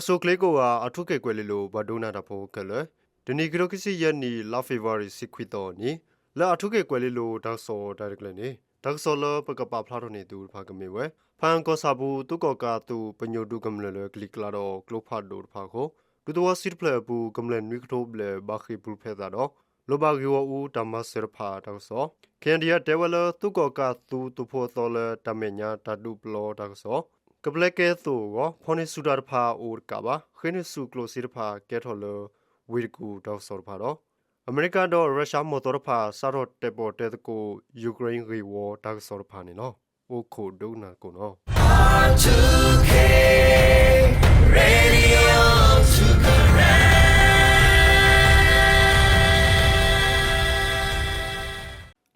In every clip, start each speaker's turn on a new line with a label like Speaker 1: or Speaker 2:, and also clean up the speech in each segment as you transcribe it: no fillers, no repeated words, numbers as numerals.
Speaker 1: so kleko a atuke kwelilo badona da po kele deni grokisi yani la favor sequito ni la atuke kwelilo da so directly ni da so lo pakapa phla ni tu pha kame we phan ko sabu tu ko ka tu panyo du kamle le klik la do klo pha do pha ko tu to sit play bu kamle ni kto ble ba khi bu phe da do lo ba gi wo u da ma ser pha da so kendia develop tu ko ka tu pho to le ta me nya ta du plo da soကပလက်ကေသူကိုဖော်နေစုတာဖာအိုကပါခင်းစုကလိုစီဖာကဲထော်လဝီကူတောက်စောဖာတော့အမေရိကန်တော့ရုရှားမော်တော်ဖာစာတော့တက်ပေါ်တဲ့ကိုယူကရိန်းရီဝါတောက်စောဖာနေနော်အိုခိုဒုနာကိုနော် R2K Radio to connect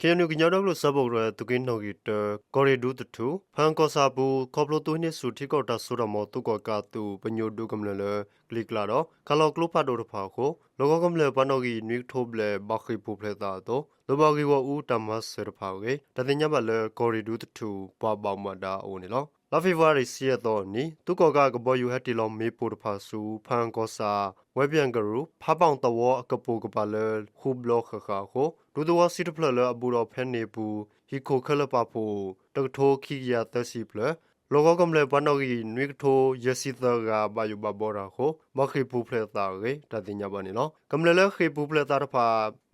Speaker 1: Kenu ginyado lo sabo ro tukin no git kore du tu phan ko sa bu khoplo tu ni su thi ko ta su ro mo tu ko ka tu panyo du kam le klik la do kalo klo pha do pha ko logo kam le pano gi ni thob le ba khi pu phle ta to lo ba gi wo u ta ma se pha ge ta tin nya ba le kore du tu pa ba ma da o ni lo la february 10 တော့နီသူကောကကဘောယူဟက်တီလောမေပိုတဖာဆူဖန်ကောစာဝက်ပြန်ကရူဖာပောင်တော်အကပိုကပါလေခုဘလော့ခခါခိုဒူတော်စီတဖလလအဘူတော်ဖဲနေဘူးဟီခိုခလပဖို့တကထိုခိယာတစီဖလလောကကမလေပနောဂီနွိကထိုယစီတကဘာယူဘဘောရာခိုမခိပူဖလက်တာရေတတိညာပါနေနော်ကမလေလခိပူဖလက်တာဖာ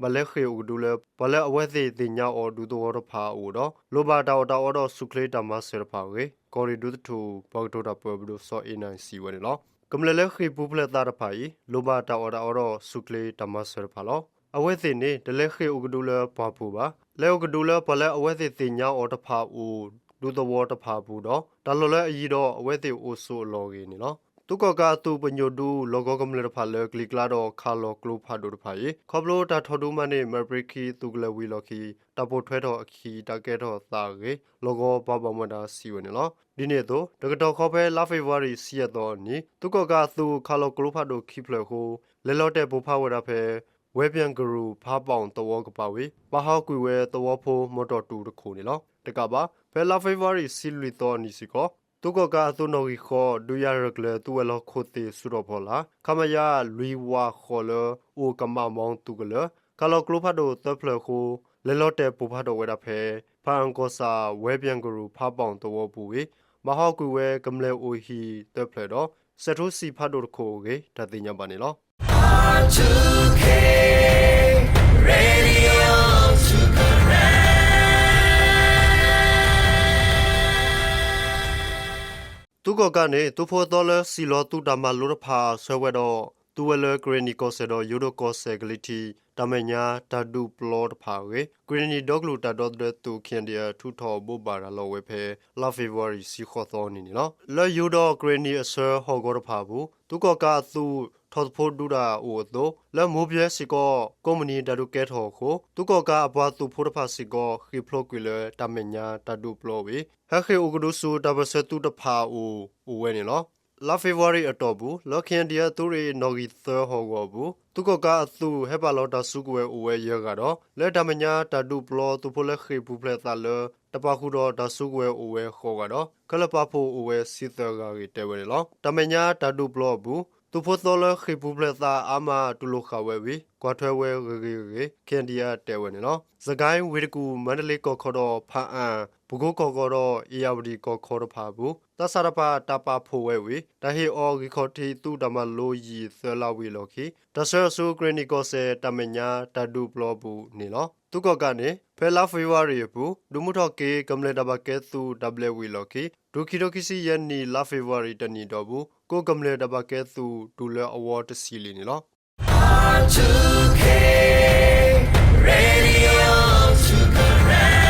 Speaker 1: မလေခိဥဒူလေဘလေအဝဲစီတင်ညာအော်ဒူတော်ဖာအိုတော့လောဘာတာအော်ဆုခလေတမဆေဖာရေကော်ရီဒူတူပေါတိုတာပဘဒူဆောအင်းနိုင်စီဝဲနော်ကမလေလခိပူဖလက်တာဖာဤလောဘာတာအော်ဆုခလေတမဆေဖာလောအဝဲစီနေတလေခိဥဒူလေပပူပါလေဥဒူလေဘလေအဝဲစီတင်ညာအော်တဖာအိုဒူတော်တဖာဘူးတော့ဒါလိုလဲအကြီးတော့အဝဲသေးအိုဆိုလော်ကြီးနေနော်သူကကသူပညိုဒူလောကကမလဖာလဲကလစ်လာတော့ခါလောကလိုဖာဒူတဖာကြီးခေါပလိုတာထော်ဒူမနေမဘရခီသူကလဝီလော်ခီတပိုထွဲတော့အခီတကဲတော့သာကြီးလောကပပမတာစီဝင်နော်ဒီနေ့တော့တကတော့ခေါ်ဖဲလာဖေဗရီစီရတော့နီသူကကသူခါလောကလိုဖာဒူခီဖလဟိုလဲလော့တဲ့ဘူဖာဝရဖဲဝဲပြန်ဂရူဖာပောင်တော်ကပါဝေဘာဟောက်ကွေဝဲတော်ဖိုမော်တော်တူတခုနေလောတကပါဖဲလာဖေဗရီစီလီတော်နီစီကောသူကကသူနိုဂီခောဒူရရကလေသူဝလောခိုတီဆူရောဖောလာခမယာလူဝါခောလအိုကမမောင်သူကလကလောကလိုဖတ်တော့တဖလခိုလဲလော့တဲ့ပူဖတ်တော့ဝဲတာဖဲဖန်ကောစာဝဲပြန်ဂရူဖာပောင်တော်ပူဝေမဟောက်ကွေဝဲကမလဲအိုဟီတဖလတော့စထုစီဖတ်တော့ခိုကေတတိညာပါနေလော R2K Radio to connect သူကကနေသူဖို့တော်လစီလောတူတမလူရဖာဆွဲဝဲတော့သူဝဲလဂရနီကောဆေတော့ယူဒိုကောဆေဂလီတီတမညာတဒူပလော့ဖာဝေဂရနီဒေါဂလူတဒေါဒတူခင်ဒီယာထူထောဘူဘာရာလောဝဲဖဲလာဖေဗရီစီခေါ်တော်နေနော်လဲယူဒိုဂရနီအဆာဟောဂောရဖာဘူးသူကကသူထော်ဖို့ဒူရာအိုတိုလဲမိုးပြဲစီကောကွန်မနီတဒူကဲထော်ခိုသူကကအပွားသူဖို့ဖာစီကောခိဖလိုကွေလတမညာတဒူပလောဝေဟခေဥကဒုဆူတဘဆတူတဖာအိုဝဲနေနော်လာဖေဗရီအတော်ဘူးလောခင်ဒီယာသူရီနော်ဂီသဟောကောဘူးသူကကအသူဟဲပါလောတာစုကွဲအိုဝဲရကတော့လဲတမညာတဒူပလောသူဖို့လဲခေပူဖလက်တာလတပခုတော့တစုကွဲအိုဝဲခေါ်ကတော့ကလပဖို့အိုဝဲစီသဂါရီတဲဝဲလောတမညာတဒူပလောဘူးသူဖို့တော်လခိပူပလက်တာအမတူလိုခဝဲဝီကွာထွဲဝဲရေခင်ဒီယာတဲဝဲနော်စကိုင်းဝေကူမန္တလေးကောခေါ်တော့ဖာအန်ဘုကိုကောခေါ်တော့အေယာဝတီကောခေါ်တော့ဖာဘူးတဆရပါတပါဖိုဝဲဝီတဟေအော်ဂီခေါ်တီတူတမလိုယီဆလာဝီလော်ခီတဆရဆူဂရနီကောဆေတမညာတဒူပလောဘူးနေလောသူကကနေဖဲလာဖေဝါရီဘူးဒူမှုထော့ကေကမလေတဘကဲသူဒဘလဝီလော်ခီဒူခီဒိုကီစီယန်နီလာဖေဝါရီတနီတော့ဘူးကိုကမလေတဘကဲသူဒူလဲအဝါတစီလီနေလော R2K Radio to connect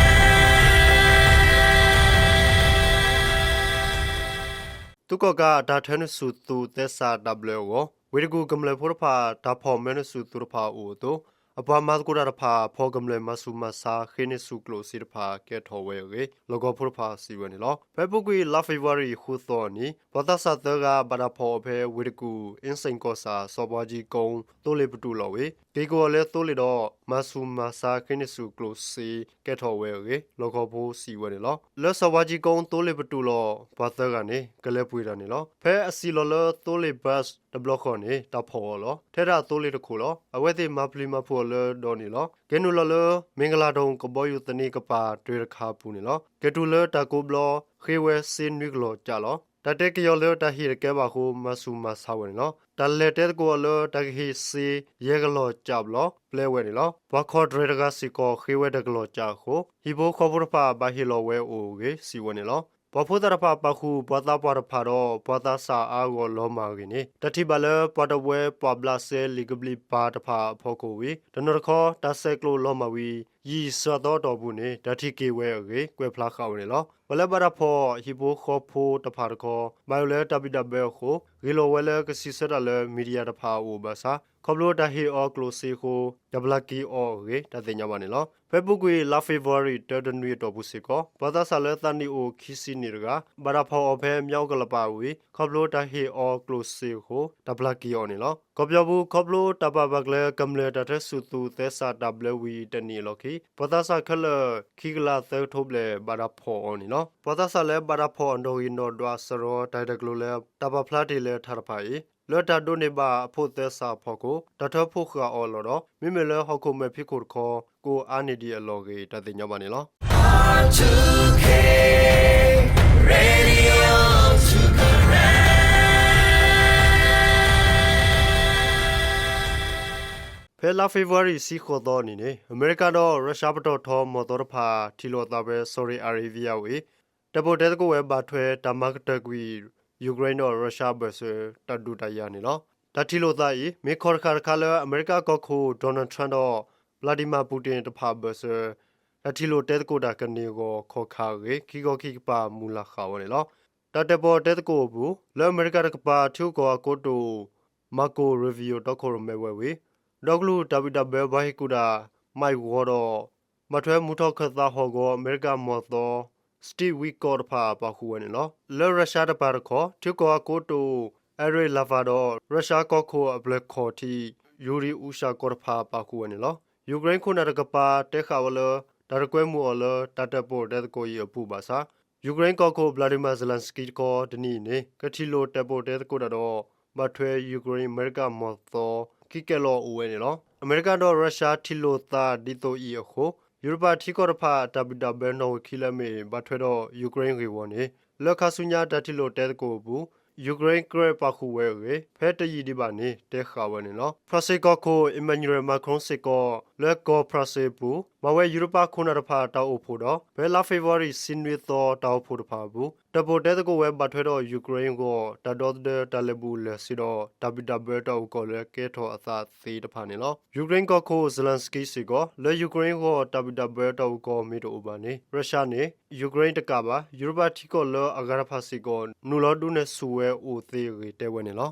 Speaker 1: သူကကဒါထန်စုသူသက်စာ W ကိုဝေဒကူကမလေဖို့ဖာဒါဖော်မဲနစုသူဖာအိုတိုအပွားမတ်ကိုရဖာဖောကမလေမဆုမစာခိနေစုကလိုစီဖာကဲထော်ဝဲရေလောကဖို့ဖာစီဝဲနေလောဖေဘုကွေလာဖေဗရီခုသောနီပတဆတ်တကဘာဒါဖောဖေဝေဒကူအင်းစင်ကောစာစောဘွားကြီးကုံတိုးလေပတူလောဝေကေကိုလဲတိုးလေတော့မ Masu Masa Kinisu Close Ketowe Lokobo si wene lo le sawaji kong tole betulo patagane kalepwirane lo phe asilolo tole bus the block ne ta pho lo thera tole tku lo awete mapli mapho lo doni lo genulolo mingala dong koboyu tani kapa twe kha pu ne lo ketulo ta ko blo khewe sin niglo cha lo ta te kyo lo ta hi ke ba ko masu masa wene lo ta le te ko lo ta hi si ye glo cha lo ple wene lo ba kho dre ga si ko khewe de glo cha ko hi bo kho bu pa ba hi lo we o ge si wene loပဖို့တရဖပခုပတာပရဖာတော့ပတာစာအာကိုလောမာကင်းတတိဘလပတဝဲပဘလာဆဲလီဂဘလီပါတဖာဖို့ကိုဝီတနရခောတဆက်ကလိုလောမာဝီယီစတော့တော်ဘူးနေတတိကေဝဲရေကွဲဖလာခေါနေလောဘလဘရဖောဟီဘိုခောဖိုတဖာတခောမိုင်လဲတပိတဘဲခိုဂီလိုဝဲလဲကစီစရလဲမီဒီယာတဖာအိုဘာစာခေါပလိုတဟီအောကလိုစီခိုဒဘလကီအောရေတသိညာပါနေလောFacebook ကိုလာဖေဗရီ တဒနွေတော့ဘူးစီကောဘာသာဆာလဲတန်နီအိုခီစီနီရကဘာရာဖောအဖဲမြောက်ကလပါဝီခေါပလိုတဟီအောကလိုစီခိုဒဘလကီအောနေလောကောပြောဘူးခေါပလိုတပဘကလဲကမ်လေတတဲ့ဆူတူသဲစာဒဘလဝီတနီလောခီဘာသာဆာခလခီကလာသဲထုတ်လေဘာရာဖောအောနေလောဘာသာဆာလဲဘာရာဖောအန်ဒိုယီနိုဒွာဆရောတိုင်တကလိုလဲတပဖလာတီလဲထားဖိုင်လော်တာဒိုနေဘာဖို့သက်စာဖို့ကိုတထဖို့ခါအော်လော်တော့မိမလဲဟောက်ခုမဲဖိခုခေါ်ကိုအာနေဒီအလော်ကြီးတသိညပါနေလော R2K Radio to correct ဖဲလာဖေဗရီစီခေါ်တော့နေနေအမေရိကတော့ရုရှားပတော်ထောမော်တော်ဖာထီလိုတာပဲဆော်ရီအာရေးဗီယာဝေတပိုတဲကိုဝဲဘာထွဲတမတ်တကွီယူကရိန်းတော့ရုရှားဘက်ဆတဒူတရနေလို့တတိလိုသားဤမေခေါ်ခါခါလအမေရိကကခိုဒေါ်နယ်ထရန့်တော့ဗလာဒီမာပူတင်တဖာဘက်ဆတတိလိုတဲကိုတာကနေကိုခေါ်ခါရေခီကိုခီပါမူလာခါဝနေလို့တတပေါ်တဲကိုဘူးလဲအမေရိကကပါထူကိုကိုတိုမာကိုရီဗီယိုတော့ခေါ်မဲဝဲဝေဒေါဂလူဝဝဘဲဘိုင်ကူဒါမိုက်ဝေါ်တော့မထွဲမူထောက်ခသားဟောကိုအမေရိကမော်တော်စတီဝီကော်ဖာပါခုဝနေလောလဲရုရှားတပါရခေါ်ထူကောကိုတိုအရေလာဗာတော့ရုရှားကောခိုအဘလက်ခေါ်တီယူရီဥရှာကော်ဖာပါခုဝနေလောယူကရိန်းခုနရကပါတဲခါဝလဒါရကွဲမှုအလတတပေါ်တဲ့ကိုရပူပါစာယူကရိန်းကောခိုဗလာဒီမာဇလန်စကီကောဒနီနေကတိလိုတပေါ်တဲ့ကိုတော့မထွဲယူကရိန်းအမေရိကမော်တော်ကီကလောဦးဝဲနေလောအမေရိကတော့ရုရှားထီလိုတာဒီတိုအီအခုယူရိုပထီကောရဖာတဘဒဘဲနိုခီလမေဘထွေတော့ယူကရိန်းကိုဝနေလက်ခဆုညာတတိလိုတဲကိုဘူးယူကရိန်းကရပါခုဝဲရေဖဲတရီဒီပါနေတဲခါဝနေလောဖရစေကောကိုအီမန်နျူရယ်မာခရွန်စေကောလက်ကောဖရစေဘူးမဝဲယူရိုပခုနရဖာတောက်ဖို့တော့ဘဲလာဖေဗရီစင်ဝီသောတောက်ဖို့တဖာဘူးတပိုတဲကိုဝဲဘထွေတော့ယူကရိန်းကိုတတော်တဲ့တလဘူးလက်စီတော့တဘဒဘဲတောက်ကိုလည်းကဲထောအသာသေးတဖာနေလောယူကရိန်းကောကိုဇလန်စကီစီကောလဲယူကရိန်းကိုတဘဒဘဲတောက်ကိုမီတိုဘာနေရုရှားနေယူကရိန်းတကပါယူရိုပထီကောလောအဂရဖာစီကောနူလောဒုနဲ့ဆူဝဲအိုသေးရီတဲဝဲနေလော